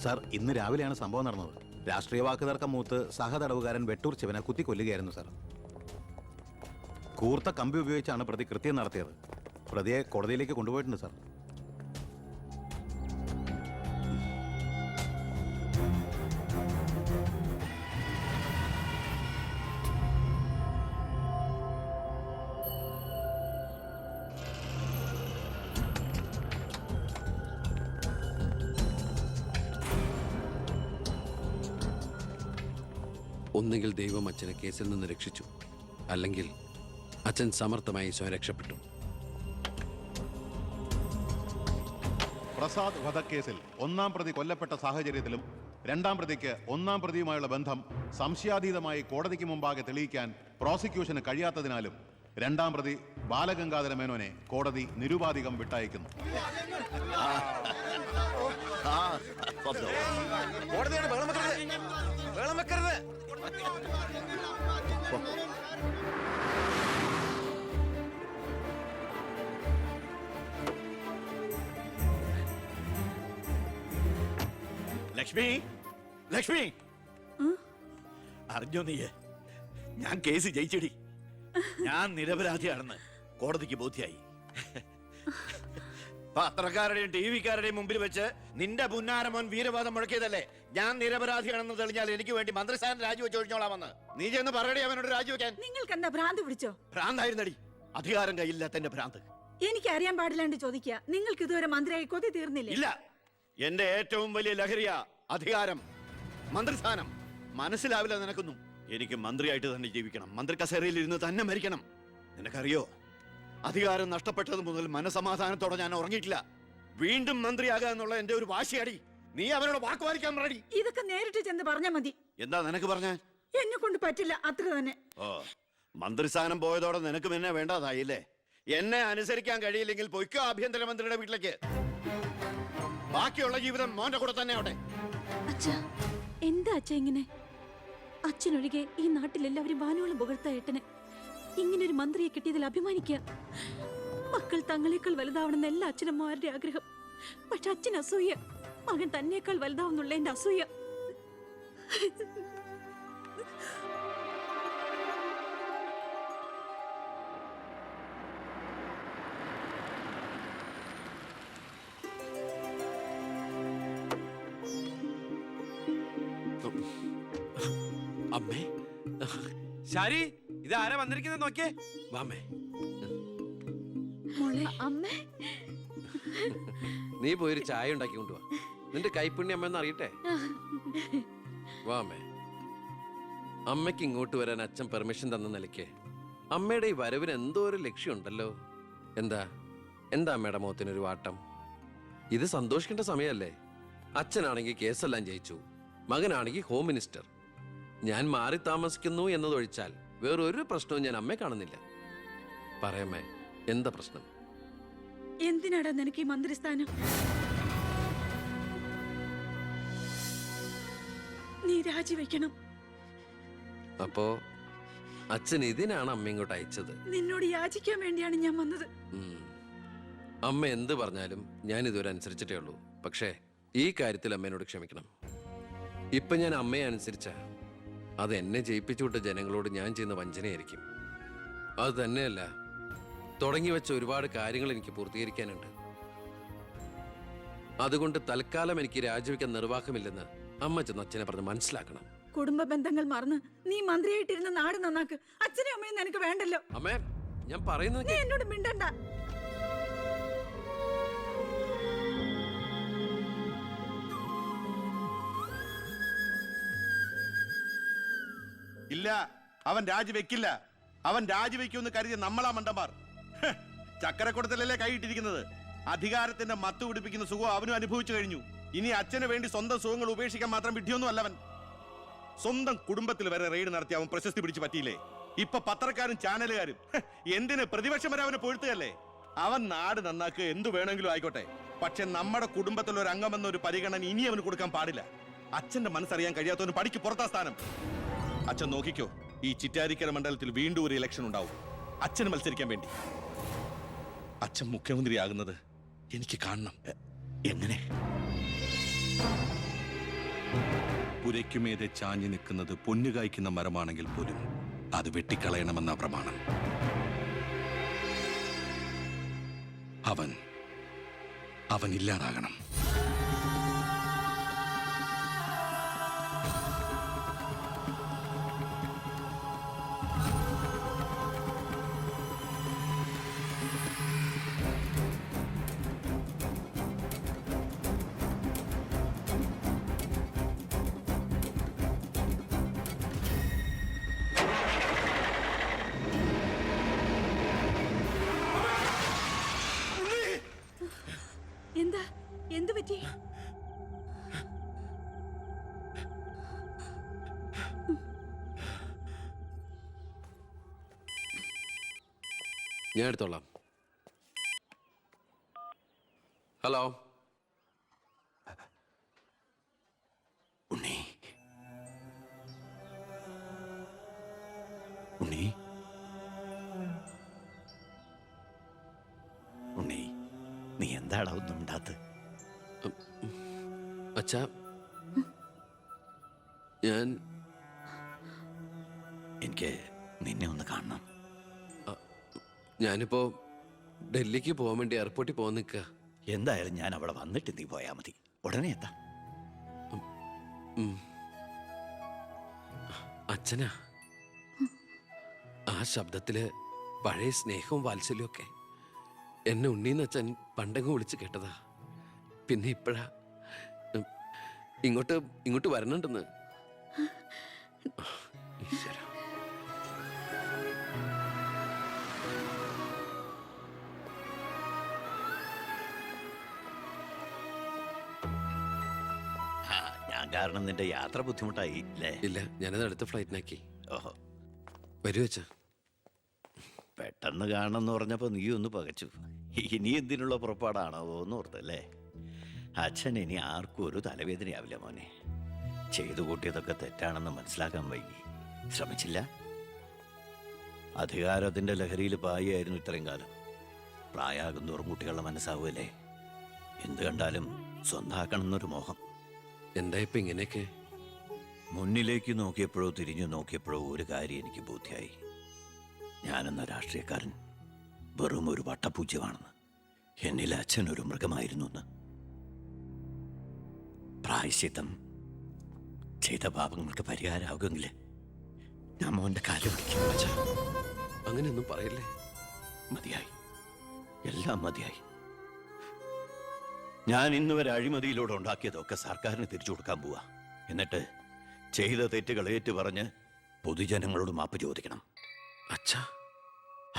Sir, ഇന്ന് രാവിലെയാണ് സംഭവം നടന്നത്. രാഷ്ട്രീയ വാക്കുതർക്കം മൂത്ത് സഹതടവുകാരൻ വെട്ടൂർ ശിവനെ കുത്തിക്കൊല്ലുകയായിരുന്നു സാർ. കൂർത്ത കമ്പി ഉപയോഗിച്ചാണ് പ്രതി കൃത്യം നടത്തിയത്. പ്രതിയെ കോടതിയിലേക്ക് കൊണ്ടുപോയിട്ടുണ്ട് സാർ. ഒന്നുകിൽ ദൈവം അച്ഛനെ കേസിൽ നിന്ന് രക്ഷിച്ചു, അല്ലെങ്കിൽ അച്ഛൻ സമർത്ഥമായി സ്വയം രക്ഷപ്പെട്ടു. പ്രസാദ് വധക്കേസിൽ ഒന്നാം പ്രതി കൊല്ലപ്പെട്ട സാഹചര്യത്തിലും രണ്ടാം പ്രതിക്ക് ഒന്നാം പ്രതിയുമായുള്ള ബന്ധം സംശയാതീതമായി കോടതിക്ക് മുമ്പാകെ തെളിയിക്കാൻ പ്രോസിക്യൂഷന് കഴിയാത്തതിനാലും രണ്ടാം പ്രതി ബാലഗംഗാധര മേനോനെ കോടതി നിരുപാധികം വിട്ടയക്കുന്നു. ലക്ഷ്മി, ലക്ഷ്മി, അറിഞ്ഞോ നീ? ഞാൻ കേസ് ജയിച്ചടി. ഞാൻ നിരപരാധിയാണെന്ന് കോടതിക്ക് ബോധ്യായി. പത്രക്കാരുടെയും ടി വിക്കാരുടെയും മുമ്പിൽ വെച്ച് നിന്റെ പുന്നാരമോൻ വീരവാദം മുഴക്കിയതല്ലേ? ഞാൻ നിരപരാധിയാണെന്ന് തെളിഞ്ഞാൽ എനിക്ക് വേണ്ടി മന്ത്രിസ്ഥാനം രാജിവെച്ച് ഒഴിഞ്ഞോളാമെന്ന്. നീ ചെന്ന് പറയടി അവനോട് രാജിവെക്കാൻ. നിങ്ങൾക്ക് എന്താ ഭ്രാന്ത് പിടിച്ചോ? ഭ്രാന്തായിരുന്നടി, അധികാരം കയ്യില്ലാത്തന്റെ ഭ്രാന്ത്. എനിക്ക് അറിയാൻ പാടില്ലാണ്ട് ചോദിക്കുക, നിങ്ങൾക്ക് ഇതുവരെ മന്ത്രിയായി കൊതി തീർന്നില്ല? ഇല്ല, എന്റെ ഏറ്റവും വലിയ ലഹരിയ അധികാരം, മന്ത്രിസ്ഥാനം. മനസ്സിലാവില്ല നിനക്കൊന്നും. എനിക്ക് മന്ത്രിയായിട്ട് തന്നെ ജീവിക്കണം, മന്ത്രി കസേരയിൽ ഇരുന്ന് തന്നെ മരിക്കണം. നിനക്കറിയോ, അധികാരം നഷ്ടപ്പെട്ടത് മുതൽ മനസമാധാനത്തോടെ ഞാൻ ഉറങ്ങിയിട്ടില്ല. വീണ്ടും മന്ത്രിയാകുക എന്നുള്ള എന്റെ ഒരു വാശിയാടി. നീ അവനോട് വാക്ക് പാലിക്കാൻ പറയടി. ഇതൊക്കെ നേരിട്ട് ചെന്ന് പറഞ്ഞാ മതി. എന്താ നിനക്ക് പറഞ്ഞ? എന്നെ കൊണ്ട് പറ്റില്ല, അത്ര തന്നെ. ഓ, മന്ത്രിസ്ഥാനം പോയതോടെ നിനക്ക് എന്നെ വേണ്ടതായില്ലേ? എന്നെ അനുസരിക്കാൻ കഴിയില്ലെങ്കിൽ പൊയ്ക്കോ ആഭ്യന്തരമന്ത്രിയുടെ വീട്ടിലേക്ക്. ബാക്കിയുള്ള ജീവിതം മോന്റെ കൂടെ തന്നെ അവിടെ. എന്താ അച്ഛ ഇങ്ങനെ? അച്ഛനൊഴികെ ഈ നാട്ടിലെല്ലാവരും വാനോളം പുകഴ്ത്ത ഏട്ടനെ. ഇങ്ങനെ ഒരു മന്ത്രിയെ കിട്ടിയതിൽ അഭിമാനിക്കുക. മക്കൾ തങ്ങളെക്കാൾ വലുതാവണമെന്ന് എല്ലാ അച്ഛനമ്മമാരുടെ ആഗ്രഹം. പക്ഷെ അച്ഛൻ അസൂയ. മകൻ തന്നേക്കാൾ വലുതാവുന്നുള്ള എന്റെ അസൂയ. അമ്മേ, ശാരി, ഇത് ആരാ വന്നിരിക്കുന്നത് നോക്കിയേ. വാമേ. അമ്മേ, നീ പോയൊരു ചായ ഉണ്ടാക്കി കൊണ്ടുവാ. നിന്റെ കൈപ്പുണ്യം അമ്മയെന്ന് അറിയട്ടെ. വാമേ. അമ്മയ്ക്ക് ഇങ്ങോട്ട് വരാൻ അച്ഛൻ പെർമിഷൻ തന്ന നിലയ്ക്ക് അമ്മയുടെ ഈ വരവിന് എന്തോ ഒരു ലക്ഷ്യമുണ്ടല്ലോ. എന്താ എന്താ അമ്മയുടെ മുഖത്തിനൊരു വാട്ടം? ഇത് സന്തോഷിക്കേണ്ട സമയമല്ലേ? അച്ഛനാണെങ്കിൽ കേസെല്ലാം ജയിച്ചു, മകനാണെങ്കിൽ ഹോം മിനിസ്റ്റർ. ഞാൻ മാറി താമസിക്കുന്നു എന്നതൊഴിച്ചാൽ വേറൊരു പ്രശ്നവും ഞാൻ അമ്മയെ കാണുന്നില്ല. പറയമ്മേ, എന്താ പ്രശ്നം? എന്തിനാടാ നിനക്ക് ഈ മന്ത്രിസ്ഥാനം? നീ രാജിവെക്കണം. അപ്പോ അച്ഛൻ ഇതിനാണ് അമ്മ ഇങ്ങോട്ട് അയച്ചത്? നിന്നോട് യാചിക്കാൻ വേണ്ടിയാണ് ഞാൻ വന്നത്. അമ്മ എന്ത് പറഞ്ഞാലും ഞാൻ ഇതുവരെ അനുസരിച്ചിട്ടേ ഉള്ളൂ. പക്ഷേ ഈ കാര്യത്തിൽ അമ്മേനോട് ക്ഷമിക്കണം. ഇപ്പൊ ഞാൻ അമ്മയെ അനുസരിച്ച അത് എന്നെ ജയിപ്പിച്ചു വിട്ട ജനങ്ങളോട് ഞാൻ ചെയ്യുന്ന വഞ്ചനയായിരിക്കും. അത് തന്നെയല്ല, തുടങ്ങി വെച്ച ഒരുപാട് കാര്യങ്ങൾ എനിക്ക് പൂർത്തീകരിക്കാനുണ്ട്. അതുകൊണ്ട് തൽക്കാലം എനിക്ക് രാജിവെക്കാൻ നിർവാഹമില്ലെന്ന് അമ്മ ചെന്ന് അച്ഛനെ പറഞ്ഞ് മനസ്സിലാക്കണം. കുടുംബ ബന്ധങ്ങൾ മറന്ന് നീ മന്ത്രിയായിട്ടിരുന്ന നാട് നന്നാക്ക്. അച്ഛനും അമ്മയും നിനക്ക് വേണ്ടല്ലോ. അമ്മേ, ഞാൻ പറയുന്നത് നീ എന്നോട് മിണ്ടണ്ട. ഇല്ല, അവൻ രാജിവെക്കില്ല. അവൻ രാജിവെക്കുമെന്ന് കരുതിയ നമ്മളാ മണ്ടന്മാർ. ചക്കരക്കുടത്തിലല്ലേ കൈയിട്ടിരിക്കുന്നത്. അധികാരത്തിന്റെ മത്ത് പിടിപ്പിക്കുന്ന സുഖം അവനും അനുഭവിച്ചു കഴിഞ്ഞു. ഇനി അച്ഛന് വേണ്ടി സ്വന്തം സുഖങ്ങൾ ഉപേക്ഷിക്കാൻ മാത്രം വിഡ്ഢിയൊന്നും അല്ലവൻ. സ്വന്തം കുടുംബത്തിൽ വരെ റെയ്ഡ് നടത്തി അവൻ പ്രശസ്തി പിടിച്ചു പറ്റിയില്ലേ? ഇപ്പൊ പത്രക്കാരും ചാനലുകാരും എന്തിന് പ്രതിപക്ഷം വരെ അവനെ പൊഴുത്തുകയല്ലേ? അവൻ നാട് നന്നാക്കുക എന്തു വേണമെങ്കിലും ആയിക്കോട്ടെ, പക്ഷെ നമ്മുടെ കുടുംബത്തിൽ ഒരു അംഗമെന്നൊരു പരിഗണന ഇനി അവന് കൊടുക്കാൻ പാടില്ല. അച്ഛന്റെ മനസ്സറിയാൻ കഴിയാത്തവന് പടിക്ക് പുറത്താ സ്ഥാനം. അച്ഛൻ നോക്കിക്കോ, ഈ ചിറ്റാരിക്കര മണ്ഡലത്തിൽ വീണ്ടും ഒരു ഇലക്ഷൻ ഉണ്ടാവും അച്ഛന് മത്സരിക്കാൻ വേണ്ടി. അച്ഛൻ മുഖ്യമന്ത്രിയാകുന്നത് എനിക്ക് കാണണം. എങ്ങനെ? പുരയ്ക്കുമേതെ ചാഞ്ഞു നിൽക്കുന്നത് പൊന്നു കായ്ക്കുന്ന മരമാണെങ്കിൽ പോലും അത് വെട്ടിക്കളയണമെന്ന പ്രമാണം. അവൻ ഇല്ലാതാകണം. എന്താ എന്തു പറ്റി? ഞാൻ എടുത്തോളാം. ഹലോ. ഉണ്ണി, ഉണ്ണി, ഉണ്ണി, നീ എന്താടാ ഒന്നും ഉണ്ടാത്ത്? അച്ഛാ, എനിക്ക് നിന്നെ ഒന്ന് കാണണം. ഞാനിപ്പോ ഡൽഹിക്ക് പോകാൻ വേണ്ടി എയർപോർട്ടിൽ പോകാൻ നിൽക്കുക. എന്തായാലും ഞാൻ അവിടെ വന്നിട്ട് നീ പോയാൽ മതി. ഉടനെ എത്താം. അച്ഛനാ, ആ ശബ്ദത്തില് പഴയ സ്നേഹവും വാത്സല്യവും ഒക്കെ എന്നെ ഉണ്ണീന്ന് അച്ഛൻ പണ്ടങ്ങ് വിളിച്ച് കേട്ടതാ. പിന്നെ ഇപ്പോഴാ ഇങ്ങോട്ട് വരണുണ്ടെന്ന്. ഈശ്വര. ഞാൻ കാരണം നിന്റെ യാത്ര ബുദ്ധിമുട്ടായി അല്ലേ? ഇല്ല, ഞാനത് അടുത്ത ഫ്ലൈറ്റിനാക്കി. ഓഹോ, വരൂ അച്ഛാ. പെട്ടെന്ന് കാണണമെന്ന് പറഞ്ഞപ്പോ നീ ഒന്ന് പകച്ചു. ഇനി എന്തിനുള്ള പുറപ്പാടാണോ എന്ന് ഓർത്തല്ലേ? അച്ഛൻ ഇനി ആർക്കും ഒരു തലവേദനയാവില്ല മോനെ. ചെയ്തു കൂട്ടിയതൊക്കെ തെറ്റാണെന്ന് മനസ്സിലാക്കാൻ വൈകി. ശ്രമിച്ചില്ല. അധികാരത്തിന്റെ ലഹരിയിൽ പായായിരുന്നു ഇത്രയും കാലം. പ്രായമാകുന്നോറും കുട്ടികളുടെ മനസ്സാവുമല്ലേ? എന്ത് കണ്ടാലും സ്വന്താക്കണം എന്നൊരു മോഹം. എന്താ ഇപ്പൊ ഇങ്ങനെയൊക്കെ? മുന്നിലേക്ക് നോക്കിയപ്പോഴോ തിരിഞ്ഞു നോക്കിയപ്പോഴോ ഒരു കാര്യം എനിക്ക് ബോധ്യായി. ഞാനെന്ന രാഷ്ട്രീയക്കാരൻ വെറും ഒരു വട്ടപൂജ്യമാണെന്ന്. എന്നിൽ അച്ഛൻ ഒരു മൃഗമായിരുന്നു എന്ന്. പ്രായശ്ചിത്തം ചെയ്ത പാപങ്ങൾക്ക് പരിഹാരമാകുമെങ്കിൽ ഞാൻ മോന്റെ കാല് പിടിക്കും. അച്ഛാ, അങ്ങനെയൊന്നും പറയല്ലേ. മതിയായി, എല്ലാം മതിയായി. ഞാൻ ഇന്നുവരെ അഴിമതിയിലൂടെ ഉണ്ടാക്കിയതൊക്കെ സർക്കാരിന് തിരിച്ചു കൊടുക്കാൻ പോവാ. എന്നിട്ട് ചെയ്ത തെറ്റുകൾ ഏറ്റു പറഞ്ഞ് പൊതുജനങ്ങളോട് മാപ്പ് ചോദിക്കണം. അച്ഛാ,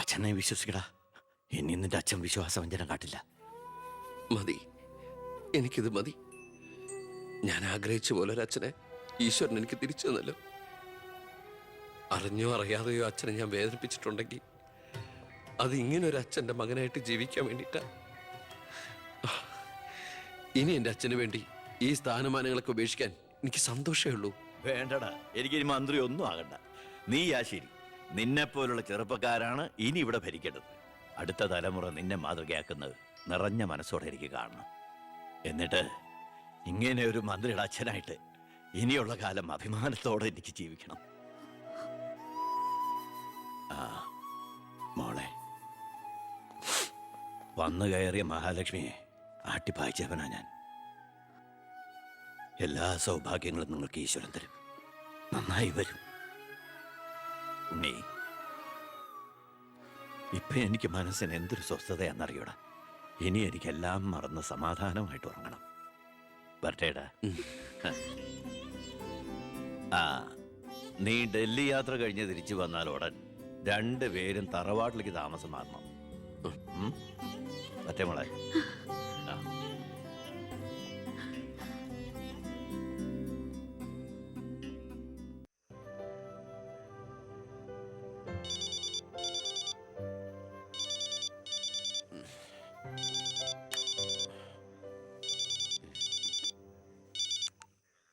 അച്ഛനെ വിശ്വസിക്കടാ. ഇനി നിന്റെ അച്ഛൻ വിശ്വാസവഞ്ചന കാട്ടില്ല. മതി, എനിക്കിത് മതി. ഞാൻ ആഗ്രഹിച്ച പോലെ ഒരു അച്ഛനെ ഈശ്വരൻ എനിക്ക് തിരിച്ചു തന്നല്ലോ. അറിഞ്ഞോ അറിയാതെയോ അച്ഛനെ ഞാൻ വേദനിപ്പിച്ചിട്ടുണ്ടെങ്കിൽ അത് ഇങ്ങനൊരു അച്ഛൻ്റെ മകനായിട്ട് ജീവിക്കാൻ വേണ്ടിയിട്ടാ. ഇനി എൻ്റെ അച്ഛന് വേണ്ടി ഈ സ്ഥാനമാനങ്ങളൊക്കെ ഉപേക്ഷിക്കാൻ എനിക്ക് സന്തോഷമേ ഉള്ളൂ. വേണ്ടടാ, എനിക്ക് മന്ത്രി ഒന്നും ആകണ്ട. നീ ആ ശരി. നിന്നെപ്പോലുള്ള ചെറുപ്പക്കാരാണ് ഇനി ഇവിടെ ഭരിക്കേണ്ടത്. അടുത്ത തലമുറ നിന്നെ മാതൃകയാക്കുന്നത് നിറഞ്ഞ മനസ്സോടെ എനിക്ക് കാണണം. എന്നിട്ട് ഇങ്ങനെ ഒരു മന്ത്രിയുടെ അച്ഛനായിട്ട് ഇനിയുള്ള കാലം അഭിമാനത്തോടെ എനിക്ക് ജീവിക്കണം. ആ മോളെ, വന്നു കയറിയ മഹാലക്ഷ്മിയെ ആട്ടിപ്പായിച്ചവനാ ഞാൻ. എല്ലാ സൗഭാഗ്യങ്ങളും നിങ്ങൾക്ക് ഈശ്വരൻ തരും. നന്നായി വരും. ഉണ്ണി, ഇപ്പൊ എനിക്ക് മനസ്സിന് എന്തൊരു സ്വസ്ഥതയാണെന്നറിയൂടാ. ഇനി എനിക്കെല്ലാം മറന്ന് സമാധാനമായിട്ട് ഉറങ്ങണം. വരട്ടേടാ. ആ, നീ ഡൽഹി യാത്ര കഴിഞ്ഞ് തിരിച്ചു വന്നാൽ ഉടൻ 2 പേരും തറവാട്ടിലേക്ക് താമസം മാറണം. പറ്റേ മോളെ? ആ.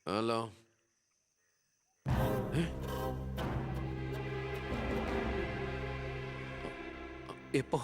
ഹലോ. എപ്പോ?